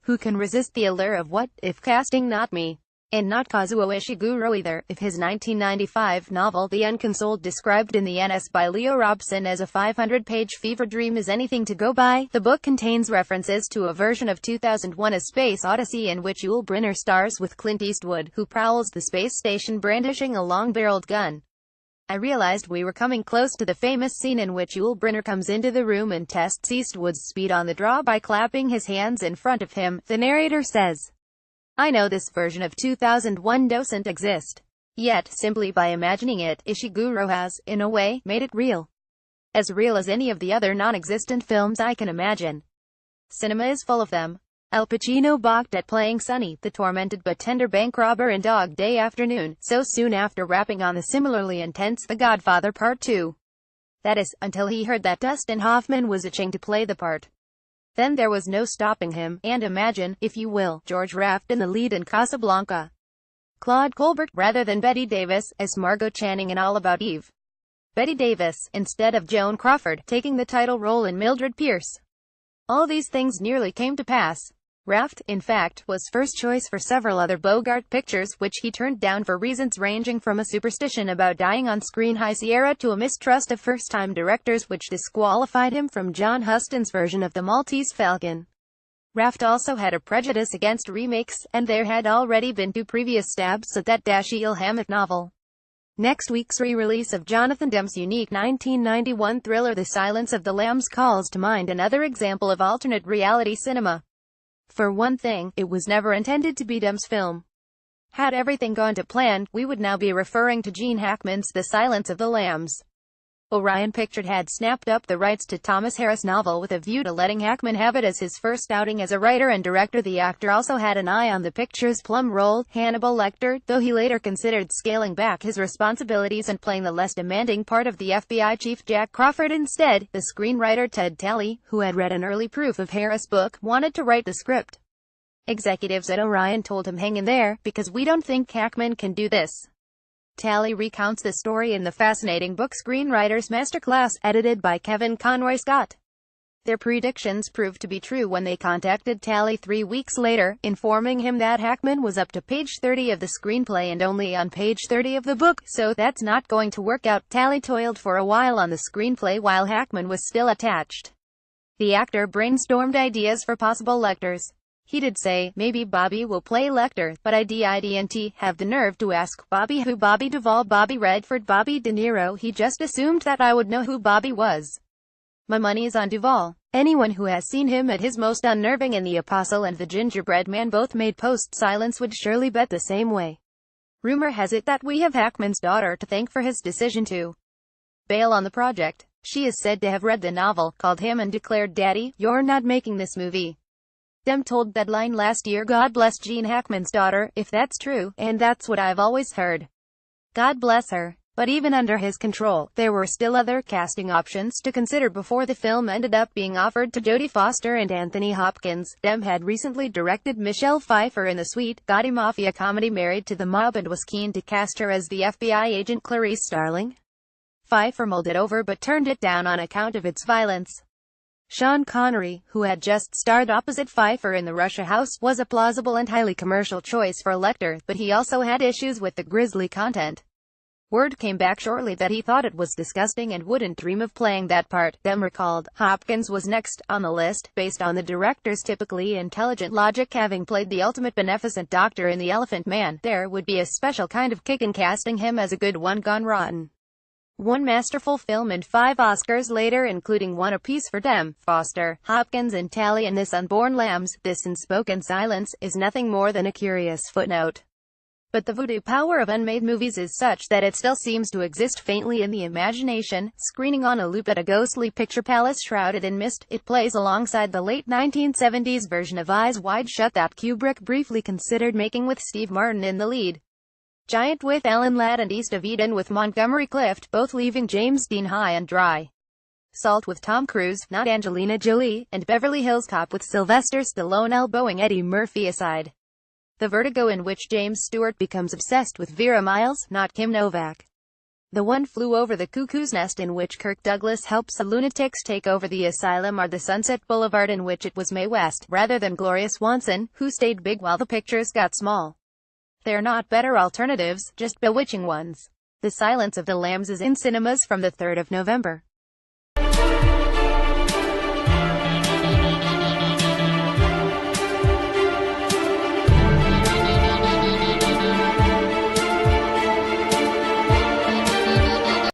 Who can resist the allure of what if casting? Not me. And not Kazuo Ishiguro either. If his 1995 novel The Unconsoled, described in the NS by Leo Robson as a 500-page fever dream, is anything to go by, the book contains references to a version of 2001: A Space Odyssey in which Yul Brynner stars with Clint Eastwood, who prowls the space station brandishing a long-barreled gun. I realized we were coming close to the famous scene in which Yul Brynner comes into the room and tests Eastwood's speed on the draw by clapping his hands in front of him, the narrator says. I know this version of 2001 doesn't exist. Yet, simply by imagining it, Ishiguro has, in a way, made it real. As real as any of the other non-existent films I can imagine. Cinema is full of them. Al Pacino balked at playing Sonny, the tormented but tender bank robber in Dog Day Afternoon, so soon after rapping on the similarly intense The Godfather Part 2. That is, until he heard that Dustin Hoffman was itching to play the part. Then there was no stopping him, and imagine, if you will, George Raft in the lead in Casablanca. Claude Colbert, rather than Bette Davis, as Margot Channing in All About Eve. Bette Davis, instead of Joan Crawford, taking the title role in Mildred Pierce. All these things nearly came to pass. Raft, in fact, was first choice for several other Bogart pictures, which he turned down for reasons ranging from a superstition about dying on screen High Sierra to a mistrust of first-time directors which disqualified him from John Huston's version of The Maltese Falcon. Raft also had a prejudice against remakes, and there had already been 2 previous stabs at that Dashiell Hammett novel. Next week's re-release of Jonathan Demm's unique 1991 thriller The Silence of the Lambs calls to mind another example of alternate reality cinema. For one thing, it was never intended to be Demm's film. Had everything gone to plan, we would now be referring to Gene Hackman's The Silence of the Lambs. Orion Pictures had snapped up the rights to Thomas Harris' novel with a view to letting Hackman have it as his first outing as a writer and director. The actor also had an eye on the picture's plum role, Hannibal Lecter, though he later considered scaling back his responsibilities and playing the less demanding part of the FBI chief Jack Crawford instead. The screenwriter Ted Talley, who had read an early proof of Harris' book, wanted to write the script. Executives at Orion told him, hang in there, because we don't think Hackman can do this. Talley recounts the story in the fascinating book Screenwriter's Masterclass, edited by Kevin Conroy Scott. Their predictions proved to be true when they contacted Talley 3 weeks later, informing him that Hackman was up to page 30 of the screenplay and only on page 30 of the book, so that's not going to work out. Talley toiled for a while on the screenplay while Hackman was still attached. The actor brainstormed ideas for possible Lecters. He did say, maybe Bobby will play Lecter, but I didn't have the nerve to ask Bobby who. Bobby Duvall, Bobby Redford, Bobby De Niro. He just assumed that I would know who Bobby was. My money's on Duvall. Anyone who has seen him at his most unnerving in The Apostle and The Gingerbread Man, both made post-silence, would surely bet the same way. Rumor has it that we have Hackman's daughter to thank for his decision to bail on the project. She is said to have read the novel, called him and declared, Daddy, you're not making this movie. Demm told Deadline last year, God bless Gene Hackman's daughter, if that's true, and that's what I've always heard. God bless her. But even under his control, there were still other casting options to consider before the film ended up being offered to Jodie Foster and Anthony Hopkins. Demm had recently directed Michelle Pfeiffer in the sweet, gaudy mafia comedy Married to the Mob and was keen to cast her as the FBI agent Clarice Starling. Pfeiffer mulled it over but turned it down on account of its violence. Sean Connery, who had just starred opposite Pfeiffer in The Russia House, was a plausible and highly commercial choice for Lecter, but he also had issues with the grisly content. Word came back shortly that he thought it was disgusting and wouldn't dream of playing that part. Demm recalled, Hopkins was next on the list, based on the director's typically intelligent logic. Having played the ultimate beneficent doctor in The Elephant Man, there would be a special kind of kick in casting him as a good one gone rotten. One masterful film and 5 Oscars later, including one apiece for Demm, Foster, Hopkins and Talley in This Unborn Lambs, this unspoken silence, is nothing more than a curious footnote. But the voodoo power of unmade movies is such that it still seems to exist faintly in the imagination, screening on a loop at a ghostly picture palace shrouded in mist. It plays alongside the late 1970s version of Eyes Wide Shut that Kubrick briefly considered making with Steve Martin in the lead. Giant with Alan Ladd and East of Eden with Montgomery Clift, both leaving James Dean high and dry. Salt with Tom Cruise, not Angelina Jolie, and Beverly Hills Cop with Sylvester Stallone elbowing Eddie Murphy aside. The Vertigo in which James Stewart becomes obsessed with Vera Miles, not Kim Novak. The One Flew Over the Cuckoo's Nest, in which Kirk Douglas helps the lunatics take over the asylum, or the Sunset Boulevard, in which it was Mae West, rather than Gloria Swanson, who stayed big while the pictures got small. They're not better alternatives, just bewitching ones. The Silence of the Lambs is in cinemas from the 3rd of November.